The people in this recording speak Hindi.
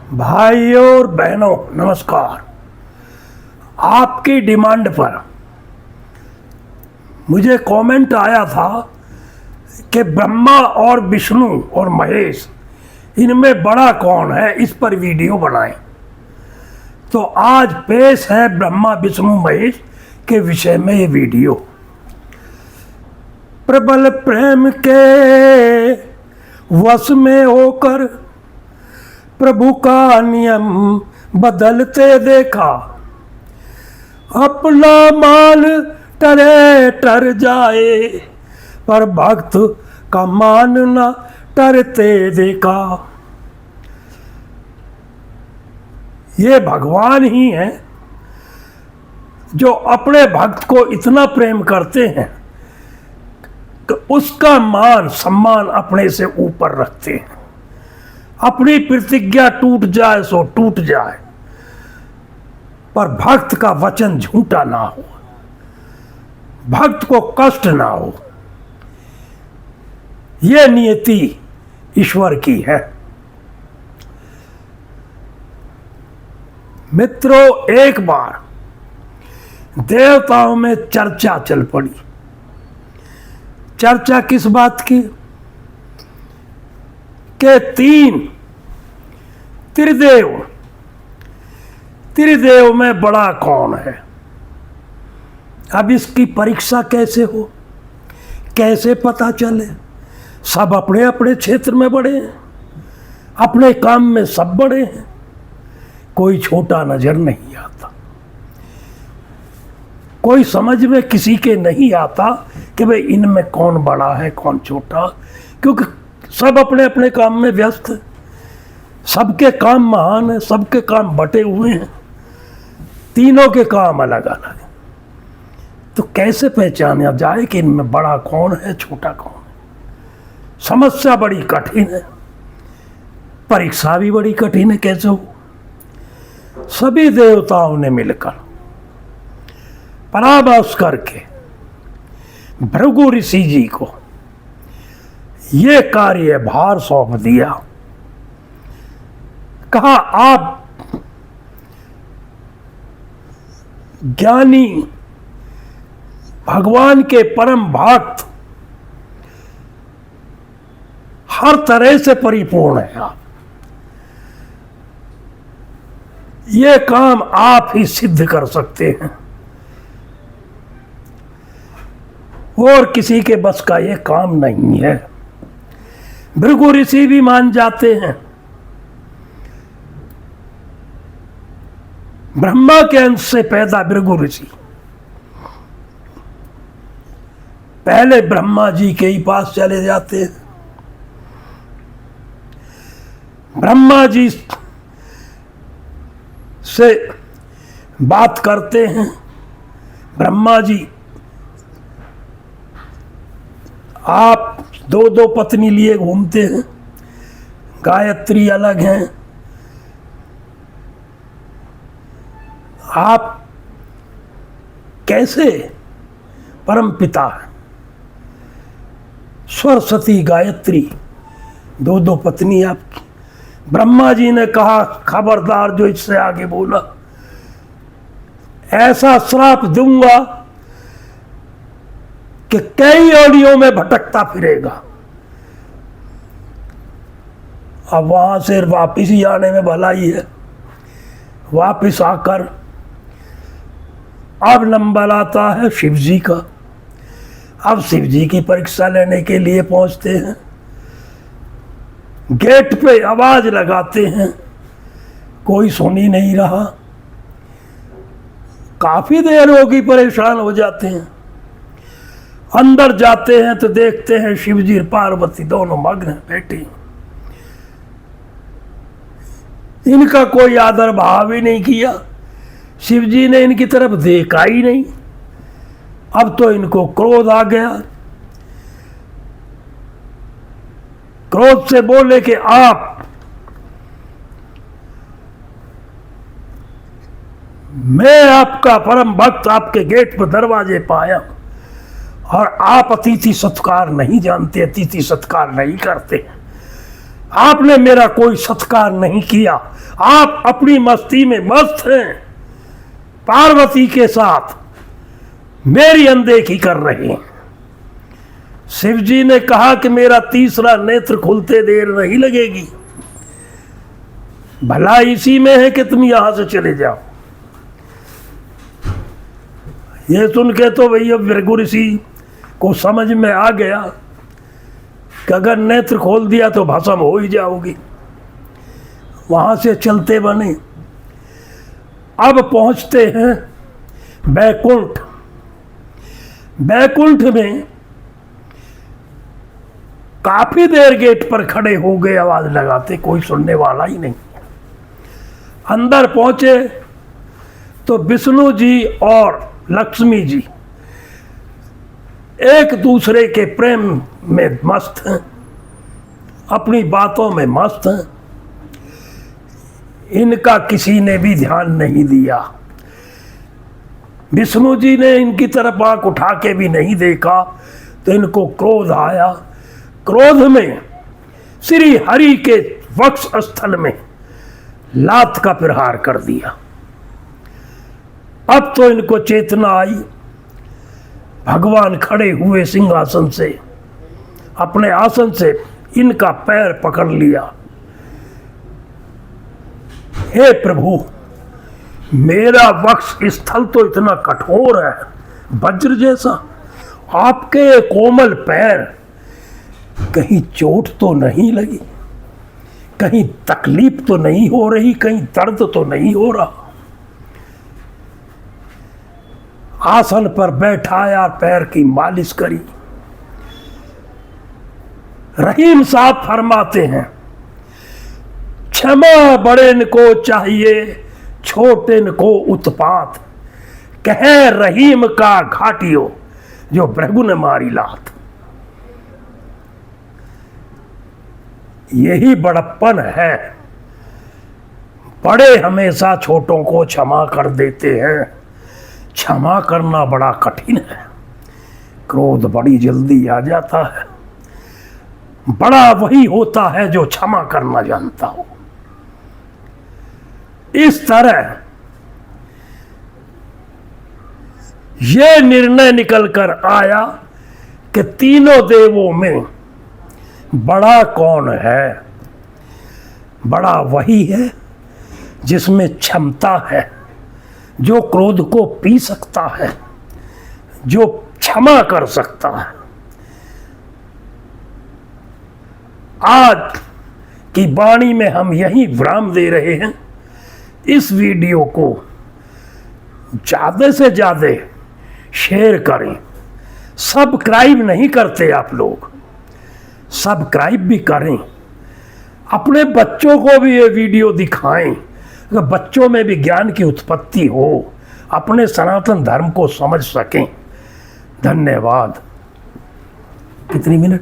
भाइयों और बहनों नमस्कार। आपकी डिमांड पर मुझे कमेंट आया था कि ब्रह्मा और विष्णु और महेश इनमें बड़ा कौन है, इस पर वीडियो बनाएं। तो आज पेश है ब्रह्मा विष्णु महेश के विषय में ये वीडियो। प्रबल प्रेम के वश में होकर प्रभु का नियम बदलते देखा, अपना मान टरे टर जाए पर भक्त का मान न टरते देखा। ये भगवान ही हैं जो अपने भक्त को इतना प्रेम करते हैं कि उसका मान सम्मान अपने से ऊपर रखते हैं। अपनी प्रतिज्ञा टूट जाए सो टूट जाए, पर भक्त का वचन झूठा ना हो, भक्त को कष्ट ना हो। यह नियति ईश्वर की है। मित्रों, एक बार देवताओं में चर्चा चल पड़ी। चर्चा किस बात की? के तीन त्रिदेव में बड़ा कौन है। अब इसकी परीक्षा कैसे हो, कैसे पता चले? सब अपने अपने क्षेत्र में बड़े हैं, अपने काम में सब बड़े हैं, कोई छोटा नजर नहीं आता। कोई समझ में किसी के नहीं आता कि भाई इनमें कौन बड़ा है कौन छोटा, क्योंकि सब अपने अपने काम में व्यस्त है। सबके काम महान है, सबके काम बटे हुए हैं, तीनों के काम अलग अलग है। तो कैसे पहचाना जाए कि इनमें बड़ा कौन है छोटा कौन है? समस्या बड़ी कठिन है, परीक्षा भी बड़ी कठिन है। कैसे हो? सभी देवताओं ने मिलकर परामर्श करके भृगु ऋषि जी को ये कार्य भार सौंप दिया। कहा, आप ज्ञानी भगवान के परम भक्त, हर तरह से परिपूर्ण है आप। ये काम आप ही सिद्ध कर सकते हैं और किसी के बस का ये काम नहीं है। भृगु ऋषि भी मान जाते हैं। ब्रह्मा के अंश से पैदा भृगु ऋषि पहले ब्रह्मा जी के ही पास चले जाते हैं। ब्रह्मा जी से बात करते हैं। ब्रह्मा जी, आप दो दो पत्नी लिए घूमते हैं, गायत्री अलग हैं, आप कैसे? परम पिता सरस्वती गायत्री, दो दो पत्नी आपकी। ब्रह्मा जी ने कहा, खबरदार जो इससे आगे बोला, ऐसा श्राप दूंगा कि कई योनियों में भटकता फिरेगा। अब वहां से वापिस ही आने में भलाई है। वापिस आकर अब नंबर आता है शिव जी का। अब शिव जी की परीक्षा लेने के लिए पहुंचते हैं। गेट पे आवाज लगाते हैं, कोई सुन ही नहीं रहा। काफी देर होगी, परेशान हो जाते हैं। अंदर जाते हैं तो देखते हैं शिव जी पार्वती दोनों मग्न बैठे। इनका कोई आदर भाव ही नहीं किया, शिव जी ने इनकी तरफ देखा ही नहीं। अब तो इनको क्रोध आ गया। क्रोध से बोले कि मैं आपका परम भक्त आपके गेट पर दरवाजे पाया और आप अतिथि सत्कार नहीं जानते, अतिथि सत्कार नहीं करते। आपने मेरा कोई सत्कार नहीं किया, आप अपनी मस्ती में मस्त हैं, पार्वती के साथ मेरी अनदेखी कर रहे हैं। शिव जी ने कहा कि मेरा तीसरा नेत्र खुलते देर नहीं लगेगी, भला इसी में है कि तुम यहां से चले जाओ। ये सुन के तो भैया भृगु ऋषि को समझ में आ गया कि अगर नेत्र खोल दिया तो भस्म हो ही जाओगी। वहां से चलते बने, अब पहुंचते हैं बैकुंठ। बैकुंठ में काफी देर गेट पर खड़े हो गए आवाज लगाते, कोई सुनने वाला ही नहीं। अंदर पहुंचे तो विष्णु जी और लक्ष्मी जी एक दूसरे के प्रेम में मस्त हैं, अपनी बातों में मस्त हैं। इनका किसी ने भी ध्यान नहीं दिया। विष्णु जी ने इनकी तरफ आंख उठा के भी नहीं देखा तो इनको क्रोध आया। क्रोध में श्री हरि के वक्ष स्थल में लात का प्रहार कर दिया। अब तो इनको चेतना आई। भगवान खड़े हुए सिंहासन से, अपने आसन से इनका पैर पकड़ लिया। हे प्रभु, मेरा वक्ष स्थल तो इतना कठोर है, वज्र जैसा, आपके ये कोमल पैर, कहीं चोट तो नहीं लगी, कहीं तकलीफ तो नहीं हो रही, कहीं दर्द तो नहीं हो रहा। आसन पर बैठाया, पैर की मालिश करी। रहीम साहब फरमाते हैं, क्षमा बड़ेन को चाहिए, छोटेन को उत्पात, कहे रहीम का घाटियो, जो भृगु ने मारी लात। यही बड़प्पन है। बड़े हमेशा छोटों को क्षमा कर देते हैं। क्षमा करना बड़ा कठिन है। क्रोध बड़ी जल्दी आ जाता है। बड़ा वही होता है जो क्षमा करना जानता हो। इस तरह यह निर्णय निकल कर आया कि तीनों देवों में बड़ा कौन है? बड़ा वही है जिसमें क्षमता है, जो क्रोध को पी सकता है, जो क्षमा कर सकता है। आज की वाणी में हम यही विराम दे रहे हैं। इस वीडियो को ज़्यादा से ज़्यादा शेयर करें। सब्सक्राइब नहीं करते आप लोग, सब्सक्राइब भी करें। अपने बच्चों को भी ये वीडियो दिखाएं, अगर बच्चों में भी ज्ञान की उत्पत्ति हो, अपने सनातन धर्म को समझ सकें। धन्यवाद। कितनी मिनट?